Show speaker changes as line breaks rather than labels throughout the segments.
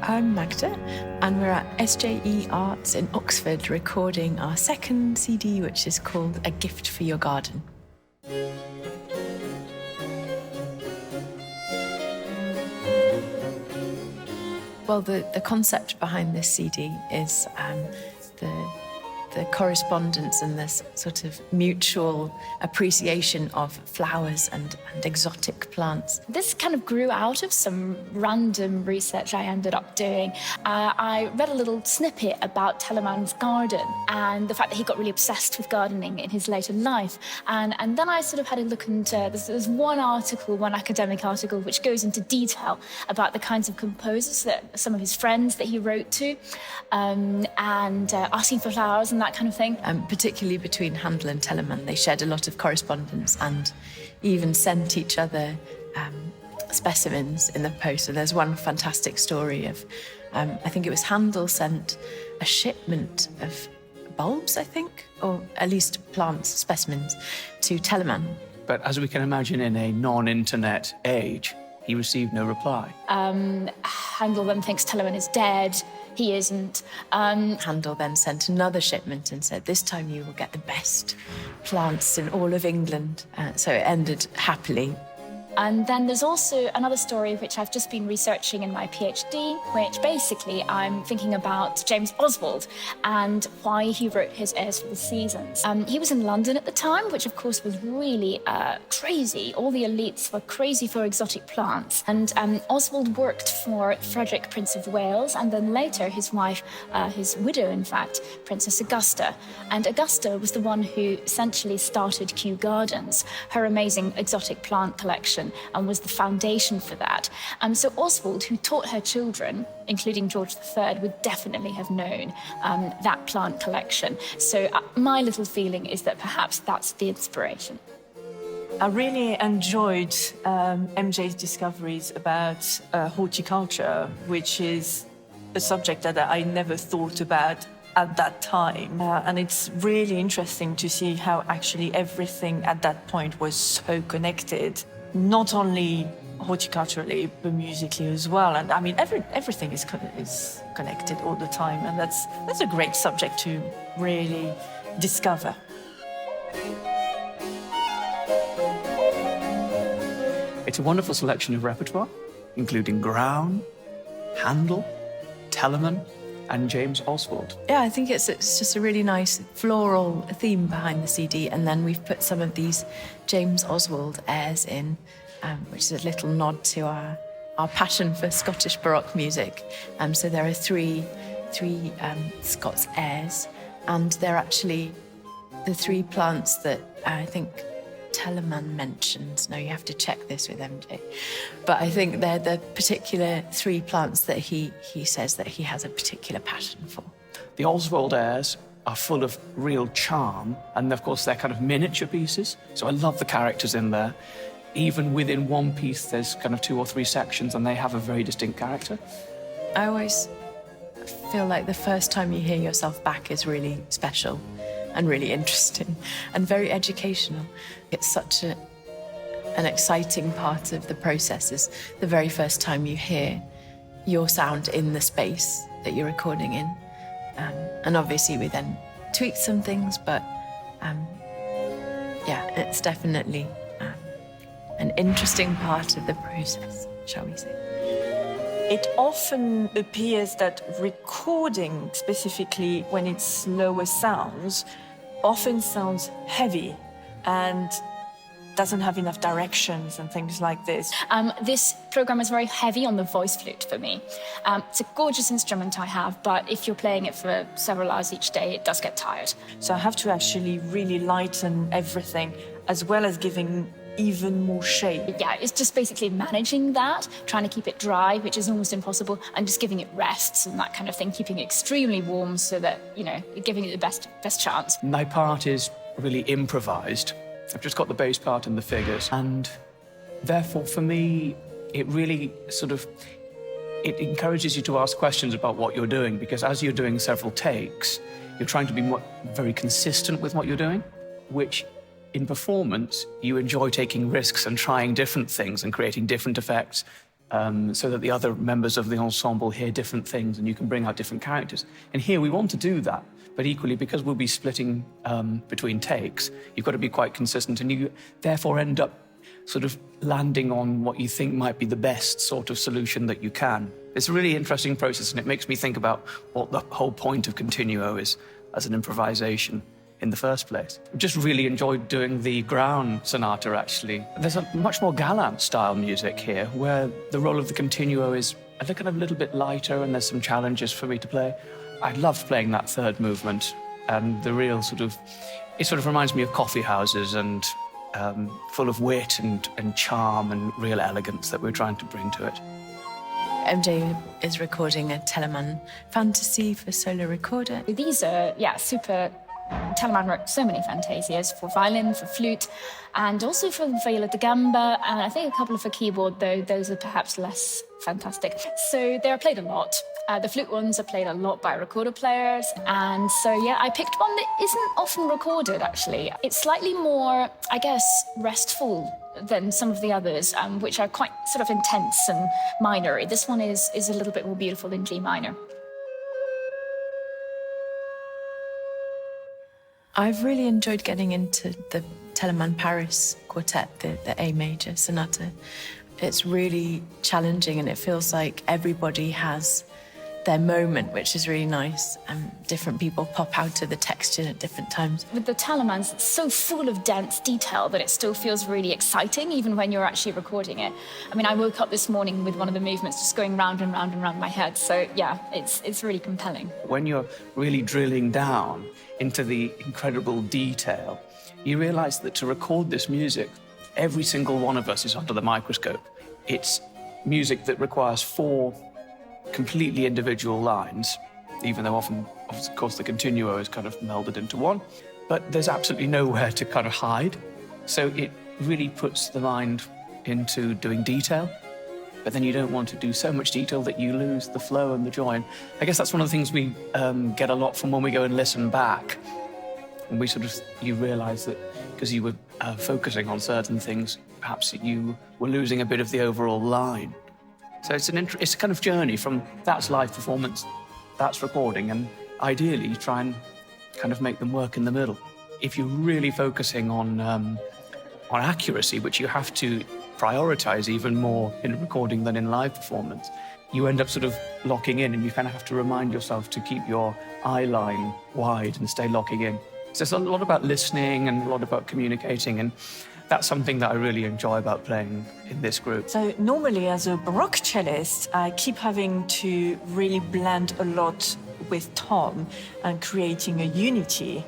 I'm Magda, and we're at SJE Arts in Oxford recording our second CD, which is called A Gift for Your Garden. Well, the concept behind this CD is the correspondence and this sort of mutual appreciation of flowers and exotic plants.
This kind of grew out of some random research I ended up doing. I read a little snippet about Telemann's garden and the fact that he got really obsessed with gardening in his later life. And then I sort of had a look into, there's one academic article, which goes into detail about the kinds of composers that some of his friends that he wrote to, and asking for flowers and that kind of thing.
Particularly between Handel and Telemann, they shared a lot of correspondence and even sent each other specimens in the post. So there's one fantastic story of, I think it was Handel sent a shipment of bulbs, I think, or at least plants, specimens, to Telemann.
But as we can imagine in a non-internet age, he received no reply.
Handel then thinks Telemann is dead. He isn't.
Handel then sent another shipment and said, this time you will get the best plants in all of England. So it ended happily.
And then there's also another story which I've just been researching in my PhD, which basically I'm thinking about James Oswald and why he wrote his airs for the seasons. He was in London at the time, which of course was really crazy. All the elites were crazy for exotic plants. And Oswald worked for Frederick, Prince of Wales, and then later his wife, his widow in fact, Princess Augusta. And Augusta was the one who essentially started Kew Gardens, her amazing exotic plant collection, and was the foundation for that. So Oswald, who taught her children, including George III, would definitely have known that plant collection. So my little feeling is that perhaps that's the inspiration.
I really enjoyed MJ's discoveries about horticulture, which is a subject that I never thought about at that time. And it's really interesting to see how actually everything at that point was so connected. Not only horticulturally, but musically as well. And I mean, everything is connected all the time. And that's a great subject to really discover.
It's a wonderful selection of repertoire, including Graun, Handel, Telemann, and James Oswald.
Yeah, I think it's just a really nice floral theme behind the CD, and then we've put some of these James Oswald airs in, which is a little nod to our passion for Scottish Baroque music. So there are three Scots airs, and they're actually the three plants that I think Telemann mentions. Now, you have to check this with MJ. But I think they're the particular three plants that he says that he has a particular passion for.
The Oswald airs are full of real charm, and of course they're kind of miniature pieces. So I love the characters in there. Even within one piece, there's kind of 2 or 3 sections, and they have a very distinct character.
I always feel like the first time you hear yourself back is really special and really interesting and very educational. It's such an exciting part of the process is the very first time you hear your sound in the space that you're recording in. And obviously we then tweak some things, but yeah, it's definitely an interesting part of the process, shall we say.
It often appears that recording, specifically when it's slower sounds, often sounds heavy and doesn't have enough directions and things like this.
This program is very heavy on the voice flute for me. It's a gorgeous instrument I have, but if you're playing it for several hours each day, it does get tired.
So I have to actually really lighten everything, as well as giving even more shape.
Yeah, it's just basically managing that, trying to keep it dry, which is almost impossible, and just giving it rests and that kind of thing, keeping it extremely warm so that, you know, giving it the best chance.
My part is really improvised. I've just got the bass part and the figures, and therefore for me, it really it encourages you to ask questions about what you're doing, because as you're doing several takes, you're trying to be very consistent with what you're doing, which in performance, you enjoy taking risks and trying different things and creating different effects so that the other members of the ensemble hear different things and you can bring out different characters. And here we want to do that, but equally, because we'll be splitting between takes, you've got to be quite consistent, and you therefore end up sort of landing on what you think might be the best sort of solution that you can. It's a really interesting process, and it makes me think about what the whole point of continuo is as an improvisation in the first place. I've just really enjoyed doing the Ground Sonata, actually. There's a much more galant style music here, where the role of the continuo is a kind of little bit lighter, and there's some challenges for me to play. I loved playing that third movement, and the real it sort of reminds me of coffee houses, and full of wit and charm and real elegance that we're trying to bring to it.
MJ is recording a Telemann Fantasy for solo recorder.
These are, super. Telemann wrote so many fantasias for violin, for flute, and also for viola da gamba, and I think a couple for keyboard, though those are perhaps less fantastic. So they are played a lot. The flute ones are played a lot by recorder players, and so I picked one that isn't often recorded, actually. It's slightly more, I guess, restful than some of the others, which are quite sort of intense and minor. This one is a little bit more beautiful in G minor.
I've really enjoyed getting into the Telemann Paris quartet, the A major sonata. It's really challenging, and it feels like everybody has their moment, which is really nice. Different people pop out of the texture at different times.
With the Telemanns, it's so full of dense detail that it still feels really exciting, even when you're actually recording it. I mean, I woke up this morning with one of the movements just going round and round and round my head. So it's really compelling.
When you're really drilling down into the incredible detail, you realize that to record this music, every single one of us is under the microscope. It's music that requires 4 completely individual lines, even though often, of course, the continuo is kind of melded into one. But there's absolutely nowhere to kind of hide. So it really puts the mind into doing detail, but then you don't want to do so much detail that you lose the flow and the joy. And I guess that's one of the things we get a lot from when we go and listen back. And you realize that because you were focusing on certain things, perhaps you were losing a bit of the overall line. So it's a kind of journey from that's live performance, that's recording, and ideally you try and kind of make them work in the middle. If you're really focusing on accuracy, which you have to prioritize even more in recording than in live performance, you end up sort of locking in, and you kind of have to remind yourself to keep your eye line wide and stay locking in. So it's a lot about listening and a lot about communicating, and that's something that I really enjoy about playing in this group.
So normally as a Baroque cellist, I keep having to really blend a lot with Tom and creating a unity.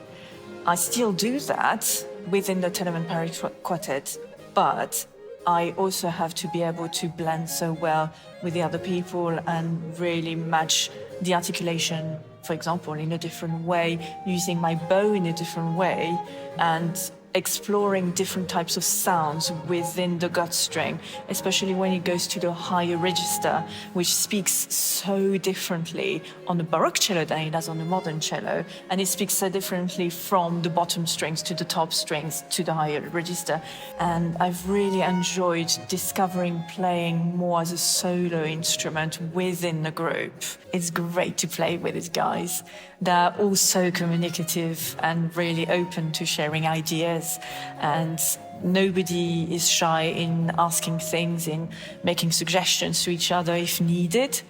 I still do that within the Telemann Paris Quartet, but I also have to be able to blend so well with the other people and really match the articulation, for example, in a different way, using my bow in a different way, and exploring different types of sounds within the gut string, especially when it goes to the higher register, which speaks so differently on the Baroque cello than it does on the modern cello. And it speaks so differently from the bottom strings to the top strings to the higher register. And I've really enjoyed discovering playing more as a solo instrument within the group. It's great to play with these guys. They're all so communicative and really open to sharing ideas, and nobody is shy in asking things, in making suggestions to each other if needed.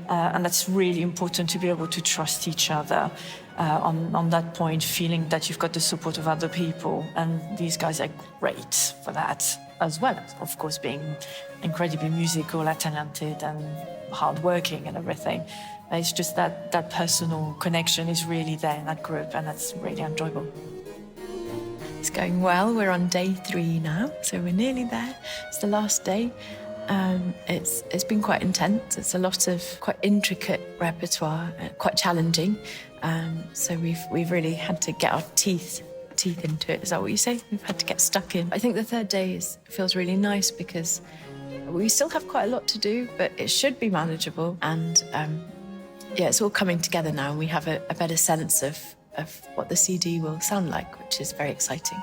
And that's really important, to be able to trust each other on that point, feeling that you've got the support of other people. And these guys are great for that, as well as, of course, being incredibly musical and talented and hardworking and everything. It's just that personal connection is really there in that group, and that's really enjoyable.
It's going well. We're on day 3 now, so we're nearly there. It's the last day. It's been quite intense. It's a lot of quite intricate repertoire, quite challenging. So we've really had to get our teeth into it. Is that what you say? We've had to get stuck in. I think the 3rd day feels really nice because we still have quite a lot to do, but it should be manageable. And it's all coming together now, and we have a better sense of what the CD will sound like, which is very exciting.